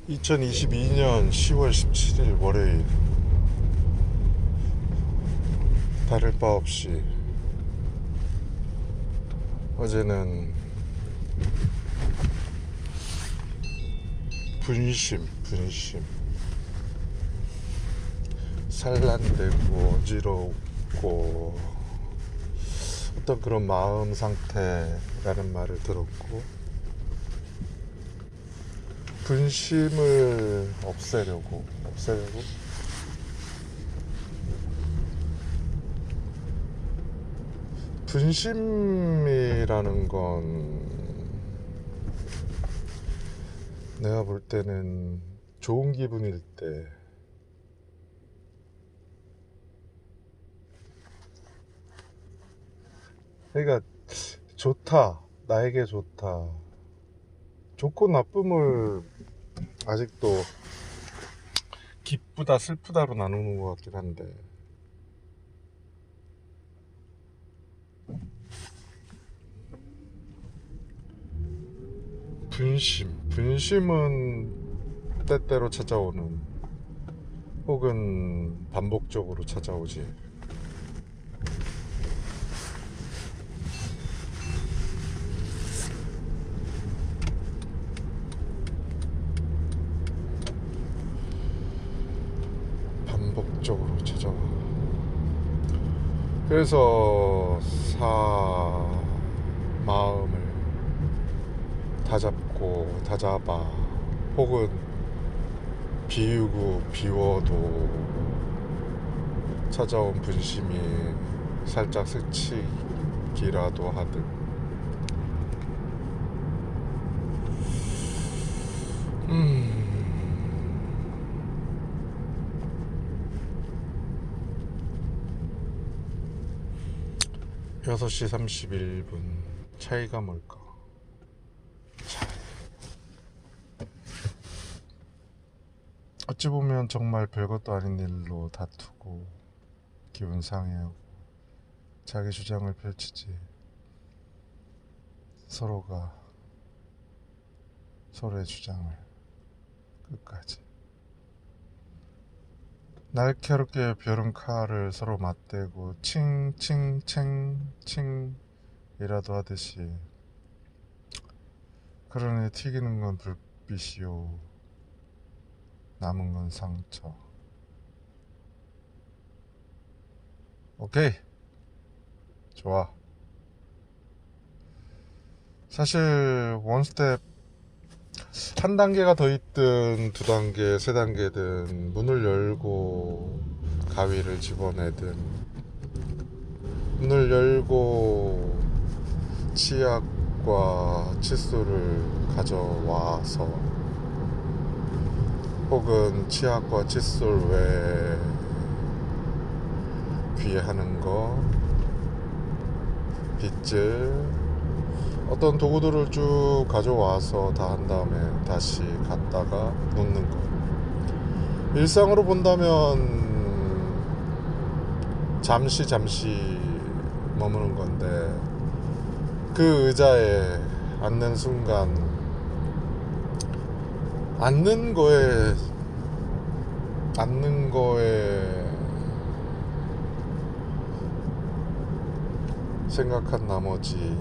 2022년 10월 17일 월요일, 다를 바 없이 어제는 분심 산란되고 어지럽고 어떤 그런 마음 상태라는 말을 들었고, 분심을 없애려고 분심이라는 건 내가 볼 때는 좋은 기분일 때, 그러니까 좋다, 나에게 좋다, 좋고 나쁨을 아직도 기쁘다 슬프다로 나누는 것 같긴 한데, 분심은 때때로 찾아오는, 혹은 반복적으로 찾아오지. 반복적으로 찾아와. 그래서 마음을 다잡고 다잡아, 혹은 비우고 비워도 찾아온 분심이 살짝 스치기라도 하듯, 6시 31분. 차이가 뭘까? 어찌 보면 정말 별것도 아닌 일로 다투고 기분 상해하고 자기 주장을 펼치지, 서로가 서로의 주장을 끝까지 날카롭게 벼른 칼을 서로 맞대고 칭칭챙칭 이라도 하듯이, 그러니 튀기는 건 불빛이요 남은 건 상처. 오케이, 좋아. 사실 원스텝 한 단계가 더 있든 두 단계 세 단계든, 문을 열고 가위를 집어내든, 문을 열고 치약과 칫솔을 가져와서, 혹은 치약과 칫솔 외에 귀에 하는 거, 빗질, 어떤 도구들을 쭉 가져와서 다 한 다음에 다시 갖다가 놓는 거. 일상으로 본다면 잠시 머무는 건데, 그 의자에 앉는 순간 앉는 거에 생각한 나머지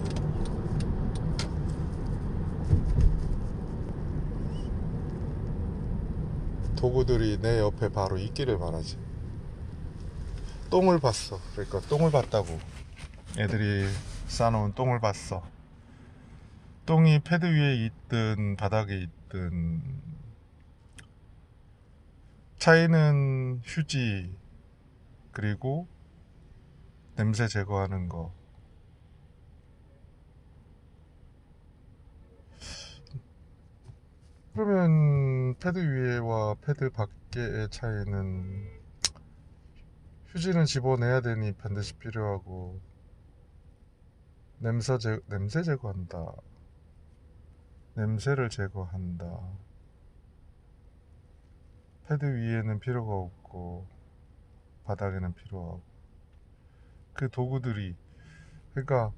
도구들이 내 옆에 바로 있기를 바라지. 똥을 봤어. 그러니까 똥을 봤다고. 애들이 싸놓은 똥을 봤어. 똥이 패드 위에 있든 바닥에 있든, 차이는 휴지 그리고 냄새 제거하는 거. 그러면 패드 위에와 패드 밖의 차이는, 휴지는 집어내야 되니 반드시 필요하고, 냄새 제거한다, 냄새를 제거한다, 패드 위에는 필요가 없고 바닥에는 필요하고, 그 도구들이, 그러니까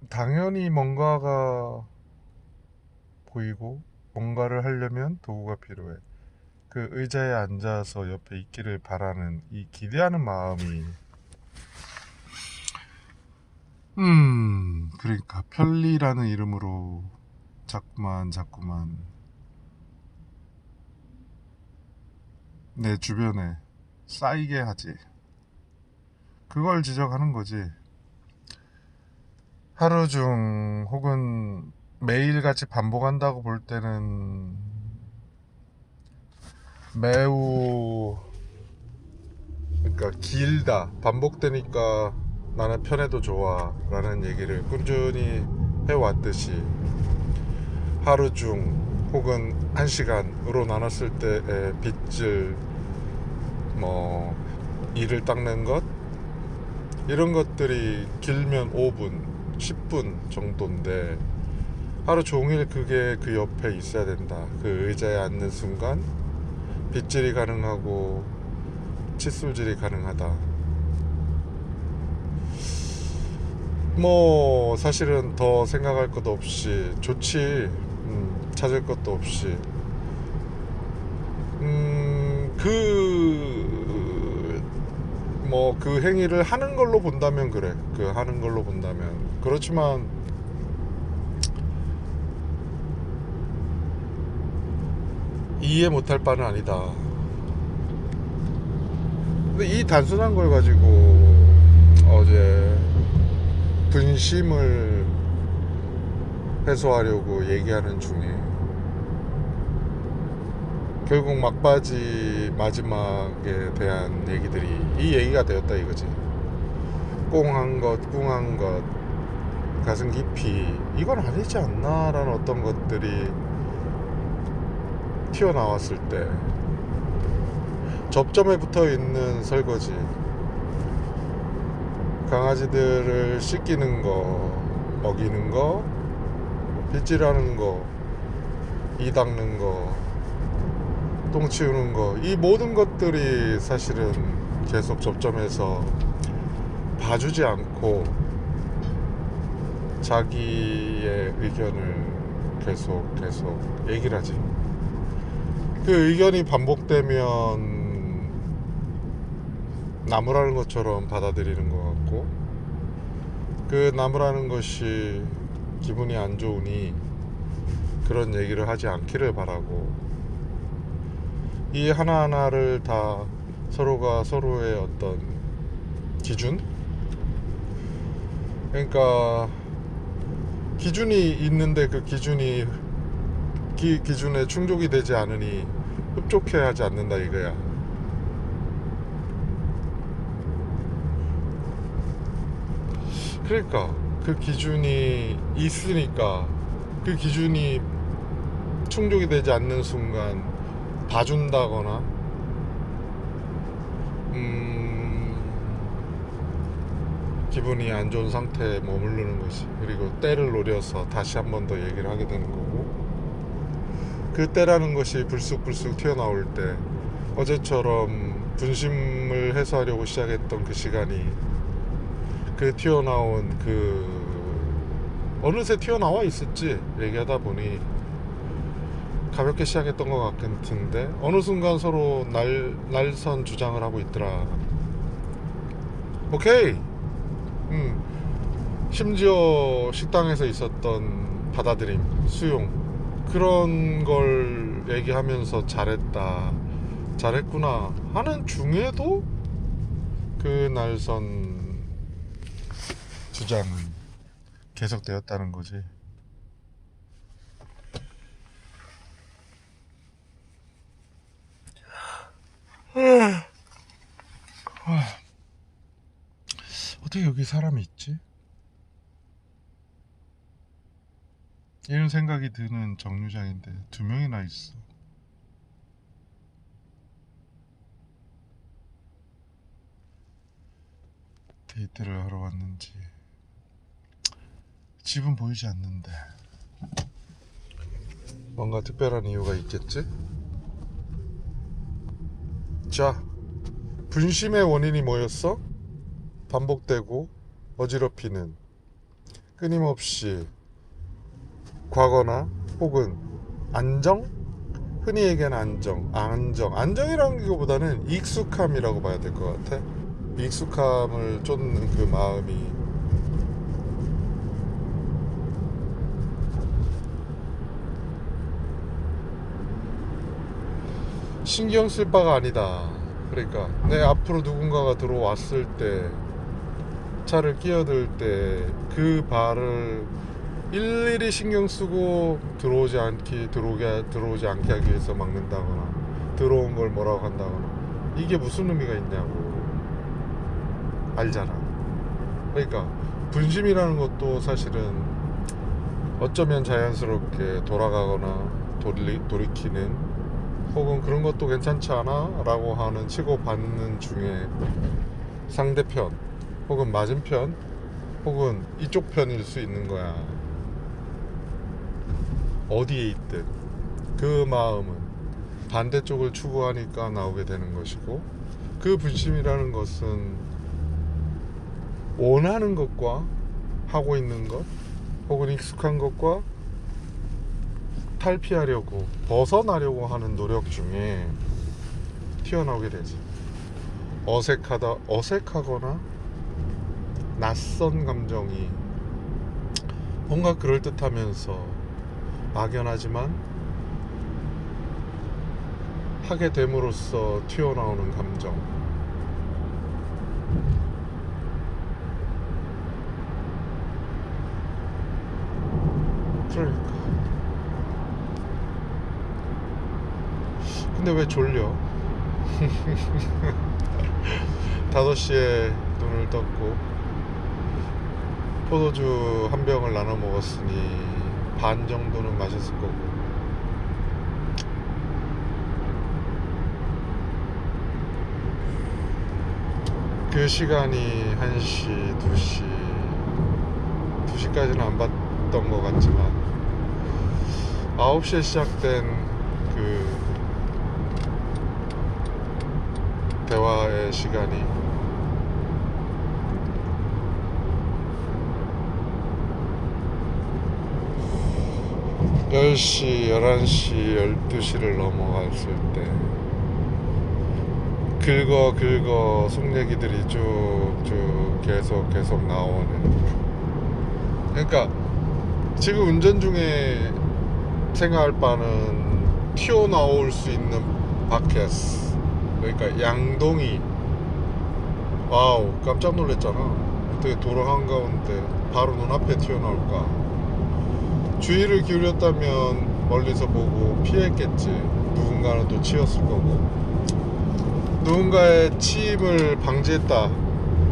당연히 뭔가가 보이고 뭔가를 하려면 도구가 필요해. 그 의자에 앉아서 옆에 있기를 바라는 이 기대하는 마음이 그러니까 편리라는 이름으로 자꾸만 내 주변에 쌓이게 하지. 그걸 지적하는 거지. 하루 중 혹은 매일같이 반복한다고 볼 때는 매우, 그러니까 길다, 반복되니까 나는 편해도 좋아 라는 얘기를 꾸준히 해왔듯이, 하루 중 혹은 1시간으로 나눴을 때의 빗질, 뭐 이를 닦는 것, 이런 것들이 길면 5분 10분 정도인데 하루 종일 그게 그 옆에 있어야 된다. 그 의자에 앉는 순간 빗질이 가능하고 칫솔질이 가능하다. 뭐 사실은 더 생각할 것도 없이 좋지. 찾을 것도 없이 그 행위를 하는 걸로 본다면 그래. 그 하는 걸로 본다면 그렇지만 이해 못할 바는 아니다. 근데 이 단순한 걸 가지고 어제 분심을 해소하려고 얘기하는 중에 결국 막바지 마지막에 대한 얘기들이 이 얘기가 되었다 이거지. 꽁한 것, 꿍한 것, 가슴 깊이, 이건 아니지 않나 라는 어떤 것들이 튀어나왔을 때 접점에 붙어있는 설거지, 강아지들을 씻기는 거, 먹이는 거, 빗질하는 거, 이 닦는 거, 똥 치우는 거, 이 모든 것들이 사실은 계속 접점해서 봐주지 않고 자기의 의견을 계속 얘기를 하지. 그 의견이 반복되면 나무라는 것처럼 받아들이는 것 같고, 그 나무라는 것이 기분이 안 좋으니 그런 얘기를 하지 않기를 바라고, 이 하나하나를 다 서로가 서로의 어떤 기준? 그러니까 기준이 있는데 그 기준이 기준에 충족이 되지 않으니 흡족해 하지 않는다 이거야. 그러니까 그 기준이 있으니까 그 기준이 충족이 되지 않는 순간 봐준다거나 기분이 안 좋은 상태에 머무르는 것이, 그리고 때를 노려서 다시 한 번 더 얘기를 하게 되는 거고, 그 때라는 것이 불쑥 튀어나올 때 어제처럼 분심을 해소하려고 시작했던 그 시간이 그 튀어나온 어느새 튀어나와 있었지. 얘기하다 보니 가볍게 시작했던 것 같은데 어느 순간 서로 날선 주장을 하고 있더라. 오케이. 심지어 식당에서 있었던 받아들임, 수용, 그런 걸 얘기하면서 잘했구나 하는 중에도 그 날선 주장은 계속되었다는 거지. 어떻게 여기 사람이 있지? 이런 생각이 드는 정류장인데 2명이나 있어. 데이트를 하러 왔는지 집은 보이지 않는데 뭔가 특별한 이유가 있겠지? 자, 분심의 원인이 뭐였어? 반복되고 어지럽히는, 끊임없이 과거나 혹은 안정? 흔히 얘기하는 안정이라는 것보다는 익숙함이라고 봐야 될 것 같아. 익숙함을 쫓는 그 마음이 신경 쓸 바가 아니다. 그러니까 내 앞으로 누군가가 들어왔을 때, 차를 끼어들 때 그 발을 일일이 신경 쓰고 들어오지 않게 하기 위해서 막는다거나 들어온 걸 뭐라고 한다거나, 이게 무슨 의미가 있냐고. 알잖아. 그러니까 분심이라는 것도 사실은 어쩌면 자연스럽게 돌아가거나 돌이키는, 혹은 그런 것도 괜찮지 않아? 라고 하는 치고받는 중에 상대편 혹은 맞은편 혹은 이쪽 편일 수 있는 거야. 어디에 있든 그 마음은 반대쪽을 추구하니까 나오게 되는 것이고, 그 분심이라는 것은 원하는 것과 하고 있는 것 혹은 익숙한 것과 탈피하려고, 벗어나려고 하는 노력 중에 튀어나오게 되지. 어색하거나 낯선 감정이 뭔가 그럴듯하면서 막연하지만 하게 됨으로써 튀어나오는 감정. 그러니까. 근데 왜 졸려? 5시에 눈을 떴고 포도주 한 병을 나눠 먹었으니 반 정도는 마셨을 거고, 그 시간이 1시, 2시까지는 안 봤던 것 같지만 9시에 시작된 그 대화의 시간이 10시, 11시, 12시를 넘어갔을 때 긁어 속 얘기들이 쭉쭉 계속 나오는. 그러니까 지금 운전 중에 생각할 바는 튀어나올 수 있는 팟캐스트. 그러니까 양동이. 와우, 깜짝 놀랐잖아. 어떻게 도로 한가운데 바로 눈앞에 튀어나올까. 주의를 기울였다면 멀리서 보고 피했겠지. 누군가는 또 치였을 거고, 누군가의 침을 방지했다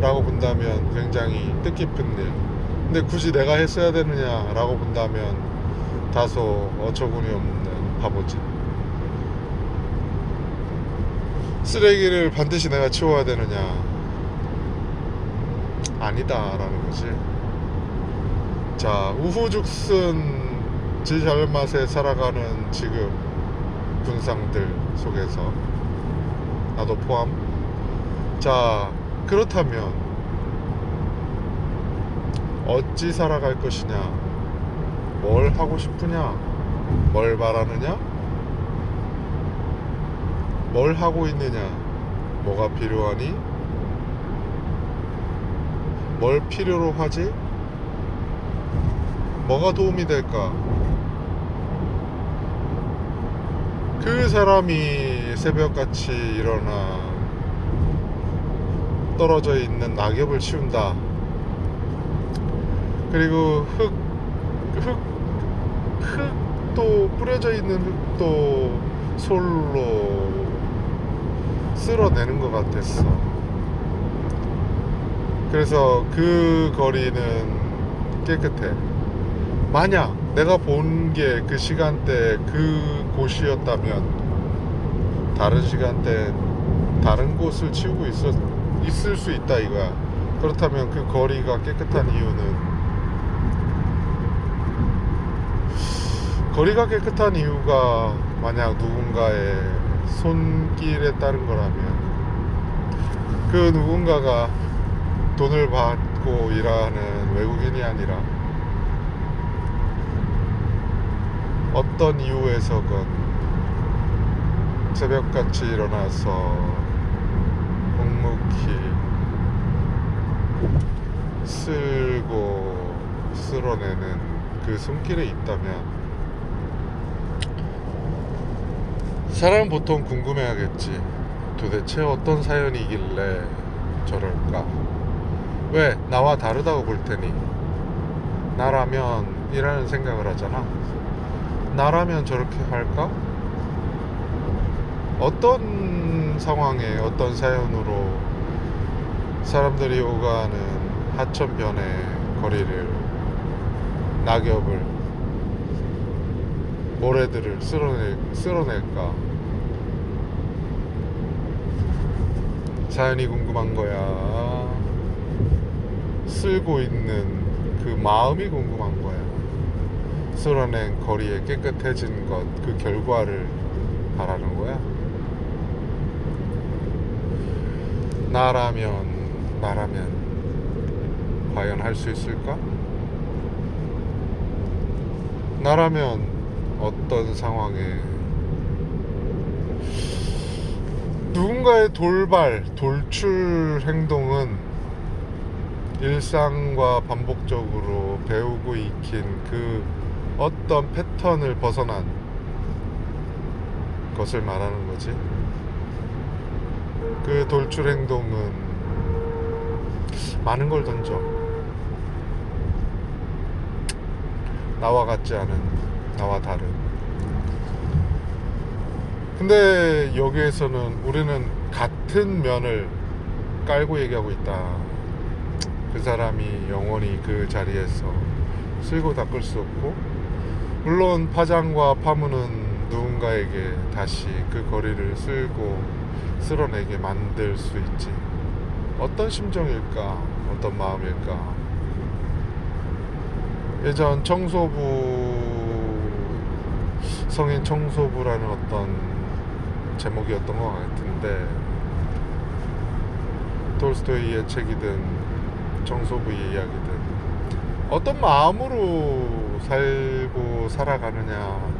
라고 본다면 굉장히 뜻깊은 일. 근데 굳이 내가 했어야 되느냐 라고 본다면 다소 어처구니 없는 바보짓. 쓰레기를 반드시 내가 치워야 되느냐? 아니다 라는 거지. 자, 우후죽순 지 잘맛에 살아가는 지금 군상들 속에서 나도 포함. 자, 그렇다면 어찌 살아갈 것이냐? 뭘 하고 싶으냐? 뭘 바라느냐? 뭘 하고 있느냐? 뭐가 필요하니? 뭘 필요로 하지? 뭐가 도움이 될까? 그 사람이 새벽같이 일어나 떨어져 있는 낙엽을 치운다. 그리고 흙도 뿌려져 있는 흙도 솔로 쓸어내는 것 같았어. 그래서 그 거리는 깨끗해. 만약 내가 본 게 그 시간대 그 곳이었다면 다른 시간대 다른 곳을 치우고 있을 수 있다 이거야. 그렇다면 그 거리가 깨끗한 이유는, 거리가 깨끗한 이유가 만약 누군가의 손길에 따른 거라면, 그 누군가가 돈을 받고 일하는 외국인이 아니라 어떤 이유에서건 새벽같이 일어나서 묵묵히 쓸고 쓸어내는 그 손길에 있다면 사람은 보통 궁금해하겠지. 도대체 어떤 사연이길래 저럴까? 왜? 나와 다르다고 볼 테니. 나라면 이라는 생각을 하잖아. 나라면 저렇게 할까? 어떤 상황에 어떤 사연으로 사람들이 오가는 하천변의 거리를, 낙엽을, 모래들을 쓸어낼까? 사연이 궁금한 거야? 쓸고 있는 그 마음이 궁금한 거야? 쓸어낸 거리에 깨끗해진 것, 그 결과를 바라는 거야? 나라면 과연 할 수 있을까? 나라면 어떤 상황에 누군가의 돌출 행동은 일상과 반복적으로 배우고 익힌 그 어떤 패턴을 벗어난 것을 말하는 거지. 그 돌출 행동은 많은 걸 던져. 나와 같지 않은, 나와 다른. 근데 여기에서는 우리는 같은 면을 깔고 얘기하고 있다. 그 사람이 영원히 그 자리에서 쓸고 닦을 수 없고, 물론 파장과 파문은 누군가에게 다시 그 거리를 쓸어내게 만들 수 있지. 어떤 심정일까? 어떤 마음일까? 예전 성인 청소부라는 어떤 제목이었던 것 같은데, 톨스토이의 책이든 청소부의 이야기든 어떤 마음으로 살고 살아가느냐,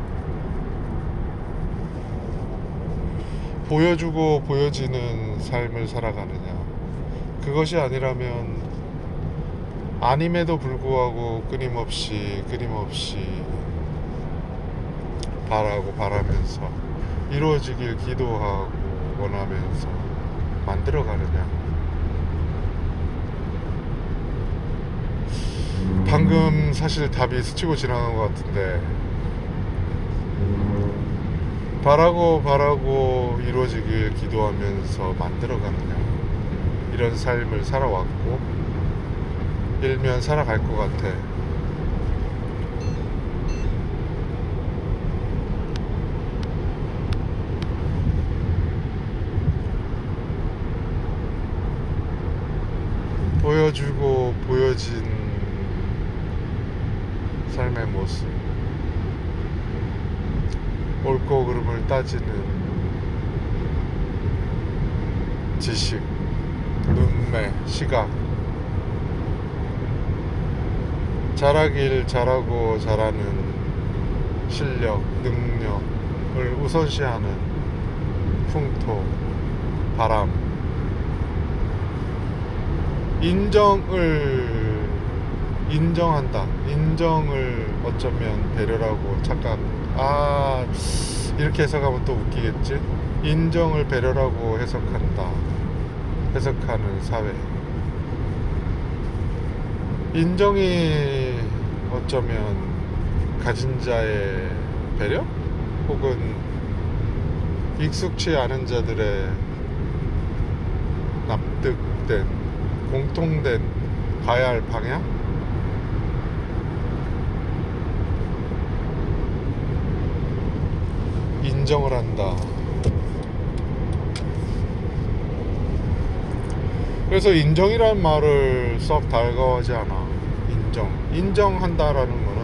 보여주고 보여지는 삶을 살아가느냐, 그것이 아니라면 아님에도 불구하고 끊임없이 바라면서 이루어지길 기도하고 원하면서 만들어가느냐. 방금 사실 답이 스치고 지나간 것 같은데, 바라고 이루어지길 기도하면서 만들어가느냐, 이런 삶을 살아왔고 일면 살아갈 것 같아. 보여주고 보여진 삶의 모습, 옳고 그름을 따지는 지식, 눈매, 시각, 잘하길 잘하고 잘하는 실력, 능력을 우선시하는 풍토, 바람, 인정을 어쩌면 배려라고 이렇게 해석하면 또 웃기겠지. 인정을 배려라고 해석하는 사회. 인정이 어쩌면 가진 자의 배려? 혹은 익숙치 않은 자들의 납득된, 공통된 가야 할 방향? 인정을 한다. 그래서 인정이라는 말을 썩 달가워하지 않아. 인정한다라는 거는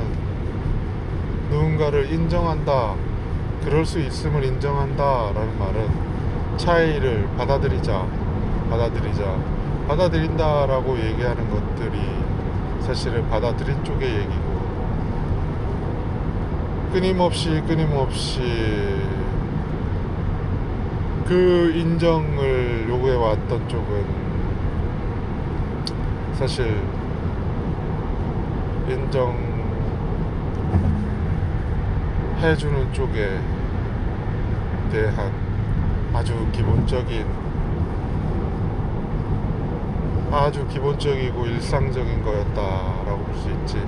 누군가를 인정한다, 그럴 수 있음을 인정한다라는 말은 차이를 받아들인다라고 얘기하는 것들이 사실은 받아들인 쪽의 얘기고, 끊임없이 그 인정을 요구해 왔던 쪽은 사실 인정해주는 쪽에 대한 아주 기본적이고 일상적인 거였다라고 볼 수 있지.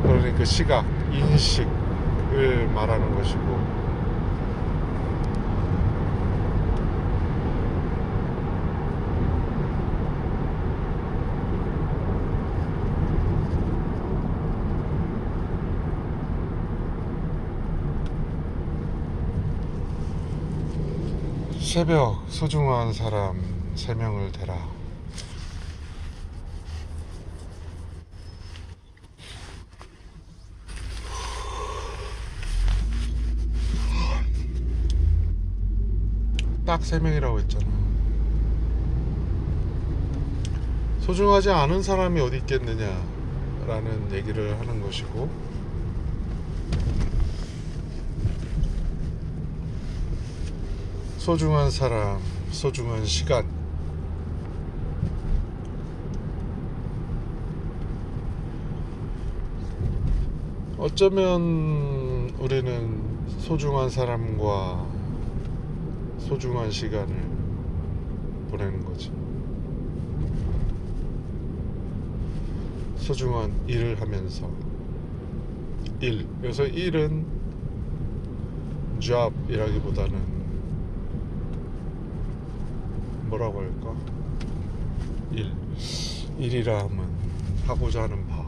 그러니 그 시각, 인식을 말하는 것이고, 새벽 소중한 사람 3명을 대라. 딱 3명이라고 했잖아. 소중하지 않은 사람이 어디 있겠느냐 라는 얘기를 하는 것이고, 소중한 사람, 소중한 시간, 어쩌면 우리는 소중한 사람과 소중한 시간을 보내는 거지. 소중한 일을 하면서, 여기서 일은 job이라기보다는 뭐라고 할까? 일이라 하면 하고자 하는 바,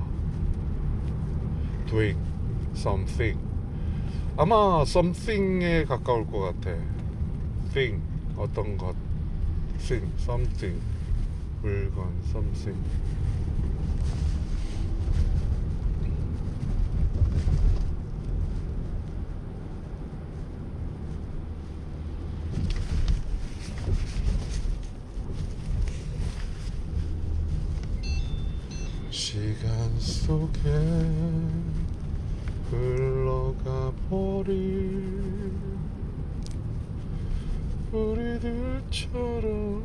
doing something. 아마 something에 가까울 것 같아. thing, 어떤 것, thing, something, 물건, something. 시간 속에 흘러가 버릴 우리들처럼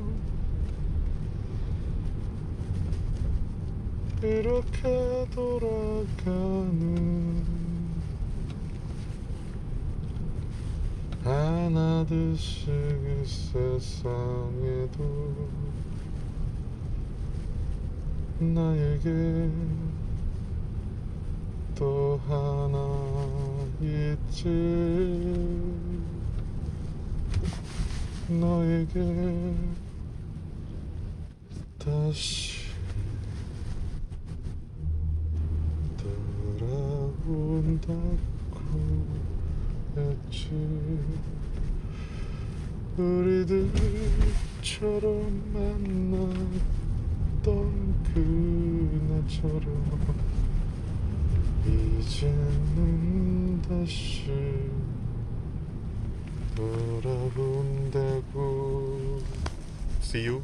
이렇게 돌아가는 하나둘씩 이 세상에도 나에게 또 하나 있지. 너에게 다시 돌아온다고 했지. 우리들처럼 만났던 그날처럼 이제는 다시 돌아온다고. See you.